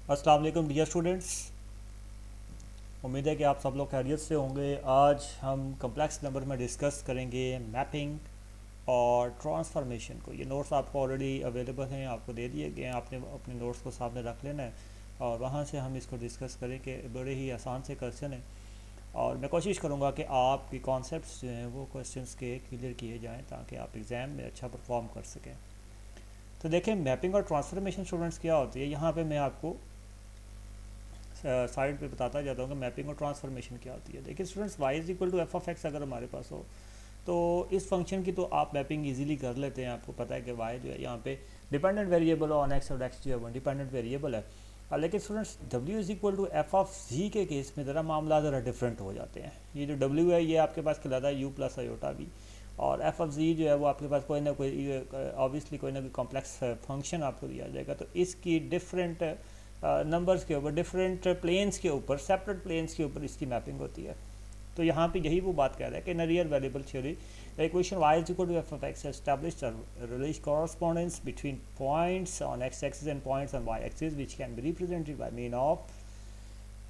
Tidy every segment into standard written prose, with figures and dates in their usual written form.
अस्सलाम वालेकुम dear students. उम्मीद है कि आप सब लोग खैरियत से होंगे। आज हम कम्प्लेक्स नंबर में डिस्कस करेंगे मैपिंग और ट्रांसफॉर्मेशन को। ये नोट्स आपको ऑलरेडी अवेलेबल हैं, आपको दे दिए गए हैं, आपने अपने नोट्स को सामने रख लेना है और वहाँ से हम इसको डिस्कस करें कि बड़े ही आसान से क्वेश्चन हैं और मैं कोशिश करूँगा कि आपके कॉन्सेप्ट्स जो हैं वो क्वेश्चंस के क्लियर किए जाएँ ताकि आप एग्ज़ाम में अच्छा परफॉर्म कर सकें। तो देखें, मैपिंग और ट्रांसफॉर्मेशन स्टूडेंट्स क्या होती है। यहाँ पे मैं आपको साइड पे बताता जाता हूँ कि मैपिंग और ट्रांसफॉर्मेशन क्या होती है। देखिए students, y is equal to F of x अगर हमारे पास हो तो इस फंक्शन की तो आप मैपिंग इजीली कर लेते हैं। आपको पता है कि y जो है यहाँ पे डिपेंडेंट वेरिएबल ऑन एक्स और x जो है वो डिपेंडेंट वेरिएबल है। लेकिन students w is equal to F of g के केस में ज़रा मामला ज़रा डिफरेंट हो जाते हैं। ये जो w है ये आपके पास कहलाता है u प्लस आयोटा v, और एफ ऑफ जी जो है वो आपके पास कोई ना कोई ऑब्वियसली कोई ना कोई कॉम्प्लेक्स फंक्शन आपको दिया जाएगा। तो इसकी डिफरेंट नंबर्स के ऊपर, डिफरेंट प्लेन्स के ऊपर, सेपरेट प्लेन्स के ऊपर इसकी मैपिंग होती है। तो यहाँ पे यही वो बात कह रहा है कि in real variable theory the equation y is equal to F of X established a relation correspondence between points on x axis and points on y axis which can be represented by mean of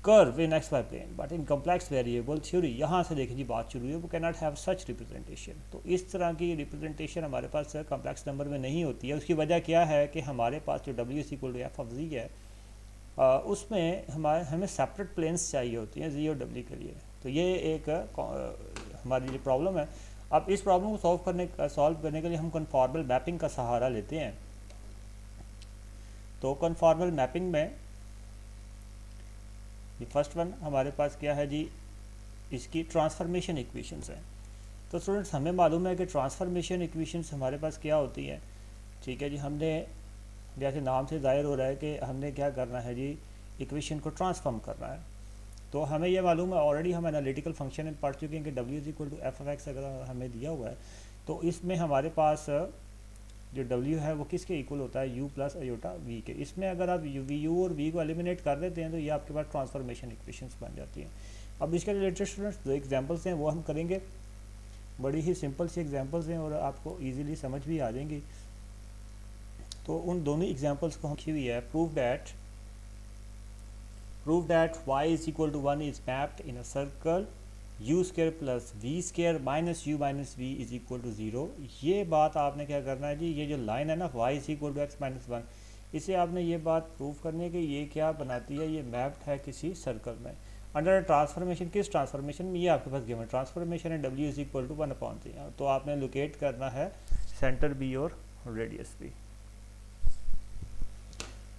curve in X Y plane, but in complex variable theory यहाँ से देखिए जी बात शुरू है, वो cannot have such representation. तो इस तरह की रिप्रेजेंटेशन हमारे पास कम्प्लेक्स नंबर में नहीं होती है। उसकी वजह क्या है कि हमारे पास जो w is equal to F of g है उसमें हमें सेपरेट प्लेन्स चाहिए होती हैं जी और डब्ल्यू के लिए। तो ये एक हमारी जो प्रॉब्लम है, अब इस प्रॉब्लम को सॉल्व करने के लिए हम कन्फॉर्मल मैपिंग का सहारा लेते हैं। तो कन्फॉर्मल मैपिंग में ये फर्स्ट वन हमारे पास क्या है जी, इसकी ट्रांसफॉर्मेशन इक्वेशंस हैं। तो स्टूडेंट्स, हमें मालूम है कि ट्रांसफॉर्मेशन इक्वेशंस हमारे पास क्या होती हैं। ठीक है जी, हमने जैसे नाम से ज़ाहिर हो रहा है कि हमने क्या करना है जी, इक्वेशन को ट्रांसफॉर्म करना है। तो हमें यह मालूम है, ऑलरेडी हम एनालिटिकल फंक्शन में पढ़ चुके हैं कि w is equal to F of x अगर हमें दिया हुआ है तो इसमें हमारे पास जो w है वो किसके इक्वल होता है, u प्लस आयोटा v के। इसमें अगर आप u और v को एलिमिनेट कर देते हैं तो ये आपके पास ट्रांसफॉर्मेशन इक्वेशंस बन जाती हैं। अब इसके रिलेटेड स्टूडेंट्स जो एग्जांपल्स हैं वो हम करेंगे, बड़ी ही सिंपल सी एग्जांपल्स हैं और आपको ईजिली समझ भी आ जाएंगी। तो उन दोनों एग्जांपल्स को हम की हुई है, prove that y is equal to 1 is mapped in a circle u square plus v square minus u minus v is equal to 0। ये बात आपने क्या करना है जी, ये जो लाइन है ना y is equal to x minus 1, इसे आपने ये बात प्रूव करनी है कि ये क्या बनाती है, ये मैप्ड है किसी सर्कल में अंडर ट्रांसफॉर्मेशन। किस ट्रांसफॉर्मेशन में, ये आपके पास गिवन ट्रांसफॉर्मेशन है w इज इक्वल टू 1/3। तो आपने लोकेट करना है सेंटर बी और रेडियस बी।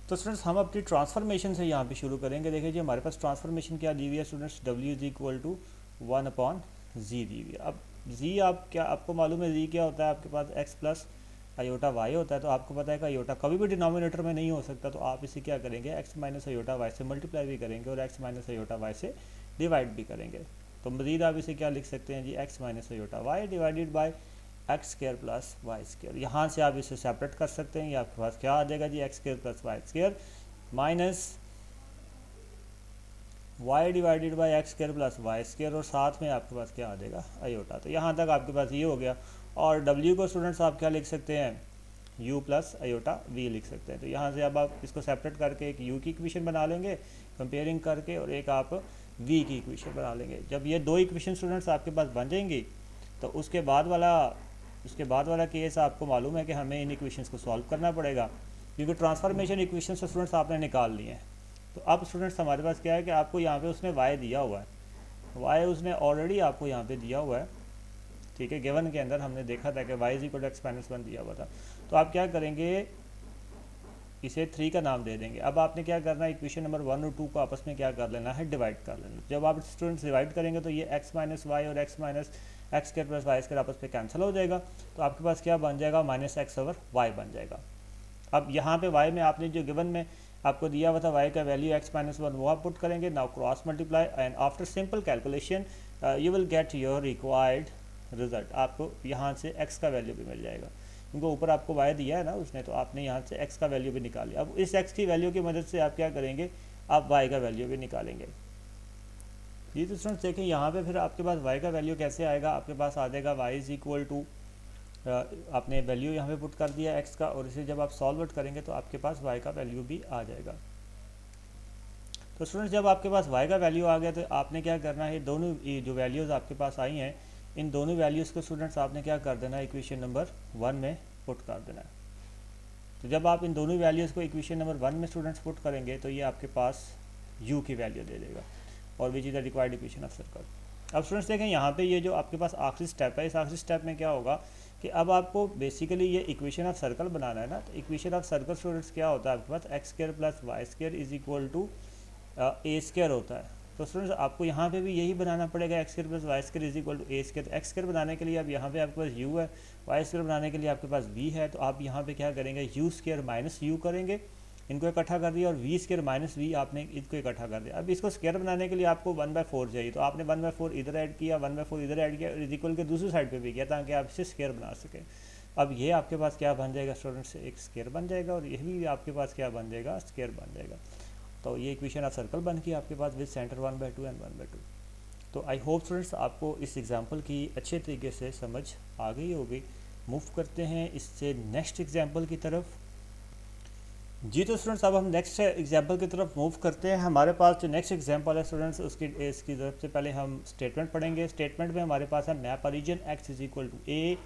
तो स्टूडेंट्स, हम अपनी ट्रांसफॉर्मेशन से यहाँ पे शुरू करेंगे। देखिए जी, हमारे पास ट्रांसफॉर्मेशन क्या दी हुई है students, w is equal to 1/z दी हुई है। अब z आप क्या, आपको मालूम है z क्या होता है, आपके पास x प्लस आयोटा y होता है। तो आपको पता है कि आयोटा कभी भी डिनोमिनेटर में नहीं हो सकता, तो आप इसे क्या करेंगे, x माइनस आयोटा y से मल्टीप्लाई भी करेंगे और x माइनस आयोटा y से डिवाइड भी करेंगे। तो मज़ीद आप इसे क्या लिख सकते हैं जी, x minus iota y divided by x square plus y square. यहाँ से आप इसे सेपरेट कर सकते हैं। ये आपके पास क्या आ जाएगा जी, x square plus y square minus y divided by x square plus y square, और साथ में आपके पास क्या आ जाएगा, आयोटा। तो यहाँ तक आपके पास ये हो गया। और w को स्टूडेंट्स आप क्या लिख सकते हैं, u प्लस आयोटा v लिख सकते हैं। तो यहाँ से अब आप इसको सेपरेट करके एक u की इक्वेशन बना लेंगे कंपेयरिंग करके, और एक आप v की इक्वेशन बना लेंगे। जब ये दो इक्वेशन स्टूडेंट्स आपके पास बन जाएंगी तो उसके बाद वाला केस आपको मालूम है कि हमें इन इक्वेशंस को सॉल्व करना पड़ेगा, क्योंकि ट्रांसफॉर्मेशन इक्वेशन से स्टूडेंट्स आपने निकाल लिए हैं। तो अब स्टूडेंट्स हमारे पास क्या है कि आपको यहाँ पे उसने y दिया हुआ है, y उसने ऑलरेडी आपको यहाँ पे दिया हुआ है। ठीक है, गिवन के अंदर हमने देखा था कि y is equal to x minus 1 दिया हुआ था। तो आप क्या करेंगे, इसे 3 का नाम दे देंगे। अब आपने क्या करना है, इक्वेशन नंबर 1 और 2 को आपस में क्या कर लेना है, डिवाइड कर लेना। जब आप स्टूडेंट्स डिवाइड करेंगे तो ये x माइनस वाई और x minus x square plus y square आपस में कैंसिल हो जाएगा। तो आपके पास क्या बन जाएगा, माइनस एक्स ओवर वाई बन जाएगा। अब यहाँ पे y में आपने जो गिवन में आपको दिया हुआ था y का वैल्यू x माइनस 1, वो आप पुट करेंगे। Now cross multiply and after simple calculation you will get your required result. आपको यहाँ से x का वैल्यू भी मिल जाएगा, क्योंकि ऊपर आपको y दिया है ना उसने, तो आपने यहाँ से x का वैल्यू भी निकाल लिया। अब इस x की वैल्यू की मदद से आप क्या करेंगे, आप y का वैल्यू भी निकालेंगे। ये तो स्टूडेंट्स देखें, यहाँ पे फिर आपके पास y का वैल्यू कैसे आएगा, आपके पास आ जाएगा y इज इक्वल टू, आपने वैल्यू यहाँ पे पुट कर दिया x का, और इसे जब आप सॉल्व आउट करेंगे तो आपके पास y का वैल्यू भी आ जाएगा। तो स्टूडेंट्स जब आपके पास y का वैल्यू आ गया तो आपने क्या करना है, दोनों ये जो वैल्यूज़ आपके पास आई हैं इन दोनों वैल्यूज़ को स्टूडेंट्स आपने क्या कर देना है, इक्वेशन नंबर 1 में पुट कर देना है। तो जब आप इन दोनों वैल्यूज़ को इक्वेशन नंबर 1 में स्टूडेंट्स पुट करेंगे तो ये आपके पास u की वैल्यू दे देगा और which is the required equation of circle. अब स्टूडेंट्स देखें यहाँ पे ये जो आपके पास आखिरी स्टेप है, इस आखिरी स्टेप में क्या होगा कि अब आपको बेसिकली ये इक्वेशन ऑफ सर्कल बनाना है ना। तो इक्वेशन ऑफ सर्कल स्टूडेंट्स क्या होता है आपके पास, x square plus y square is equal to a square होता है। तो स्टूडेंट्स आपको यहाँ पे भी यही बनाना पड़ेगा, x square plus y square is equal to a square. X square बनाने के लिए अब यहाँ पे आपके पास u है, वाई स्क्वायर बनाने के लिए आपके पास v है। तो आप यहाँ पे क्या करेंगे, u स्क्वायर माइनस u करेंगे, इनको इकट्ठा कर दिया, और v स्क्वायर माइनस v आपने इसको इकट्ठा कर दिया। अब इसको स्क्वायर बनाने के लिए आपको 1/4 चाहिए, तो आपने 1/4 इधर ऐड किया, 1/4 इधर ऐड किया, इज इक्वल के दूसरी साइड पे भी किया ताकि आप इसे स्क्वायर बना सकें। अब ये आपके पास क्या बन जाएगा स्टूडेंट्स, एक स्क्वायर बन जाएगा, और यह भी आपके पास क्या बन जाएगा, स्क्वायर बन जाएगा। तो ये इक्वेशन ऑफ सर्कल बन गई आपके पास विद सेंटर 1/2 एंड 1/2। तो आई होप स्टूडेंट्स आपको इस एग्जांपल की अच्छे तरीके से समझ आ गई होगी। मूव करते हैं इससे नेक्स्ट एग्जांपल की तरफ। जी तो स्टूडेंट्स अब हम नेक्स्ट एग्जांपल की तरफ मूव करते हैं। हमारे पास जो नेक्स्ट एग्जांपल है स्टूडेंट्स इसकी तरफ से पहले हम स्टेटमेंट पढ़ेंगे। स्टेटमेंट में हमारे पास है map a region x is equal to a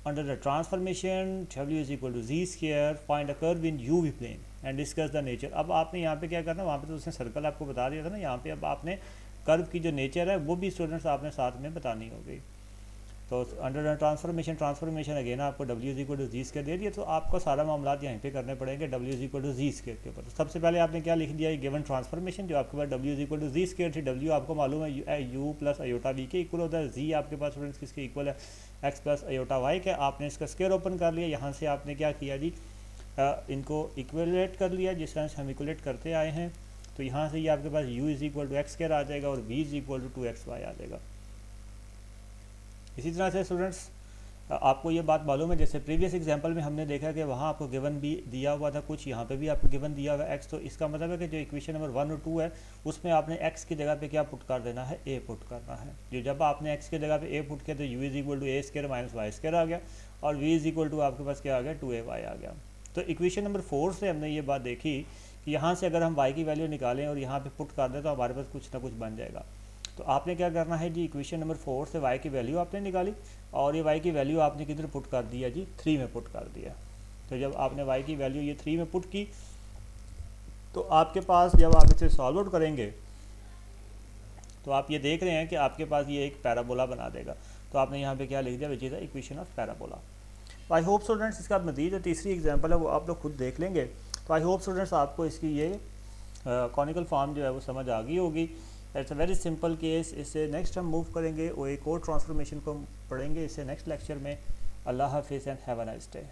under the transformation w is equal to z square, find a curve in uv plane and discuss the nature। अब आपने यहाँ पे क्या करना, वहाँ पे तो उसने सर्कल आपको बता दिया था ना, यहाँ पे अब आपने कर्व की जो नेचर है वो भी स्टूडेंट्स आपने साथ में बतानी होगी। तो अंडर द ट्रांसफॉर्मेशन अगेन आपको w is equal to ji square दे दिया, तो आपको सारा मामला यहीं पे करने पड़ेंगे w is equal to ji square के ऊपर। सबसे पहले आपने क्या लिख दिया, गिवन ट्रांसफॉर्मेशन जो आपके पास w is equal to ji square थी, w आपको मालूम है u प्लस अयोटा v के इक्वल होता है, z आपके पास स्टूडेंट्स किसके इक्वल है, x प्लस अयोटा y के। आपने इसका स्क्वायर ओपन कर लिया, यहाँ से आपने क्या किया जी, इनको इक्वलेट कर लिया जिस तरह से हम इक्वलेट करते आए हैं। तो यहाँ से ये आपके पास u is equal to x square आ जाएगा और v is equal to 2xy आ जाएगा। इसी तरह से स्टूडेंट्स आपको ये बात मालूम है, जैसे प्रीवियस एग्जांपल में हमने देखा कि वहाँ आपको गिवन भी दिया हुआ था कुछ, यहाँ पे भी आपको गिवन दिया हुआ है x। तो इसका मतलब है कि जो इक्वेशन नंबर 1 और 2 है उसमें आपने x की जगह पे क्या पुट कर देना है, a पुट करना है। जो जब आपने x की जगह पे a पुट किया तो u is equal to a square minus y square आ गया, और v इज इक्वल टू आपके पास क्या आ गया, 2ay आ गया। तो इक्वेशन नंबर 4 से हमने ये बात देखी कि यहाँ से अगर हम y की वैल्यू निकालें और यहाँ पर पुट कर दें तो हमारे पास कुछ ना कुछ बन जाएगा। तो आपने क्या करना है जी, इक्वेशन नंबर 4 से y की वैल्यू आपने निकाली, और ये y की वैल्यू आपने किधर पुट कर दिया जी, 3 में पुट कर दिया। तो जब आपने y की वैल्यू ये 3 में पुट की तो आपके पास जब आप इसे सॉल्व आउट करेंगे तो आप ये देख रहे हैं कि आपके पास ये एक पैराबोला बना देगा। तो आपने यहाँ पे क्या लिख दिया, which is the equation of parabola. तो आई होप स्टूडेंट्स इसका मज़ीद जो तीसरी एग्जाम्पल है वो आप लोग खुद देख लेंगे। तो आई होप स्टूडेंट्स आपको इसकी ये कॉनिकल फॉर्म जो है वो समझ आ गई होगी। It's a very simple case. इससे नेक्स्ट हम मूव करेंगे वो एक और ट्रांसफॉर्मेशन को पढ़ेंगे इससे नेक्स्ट लेक्चर में। अल्लाह हाफिज़ and have a nice day.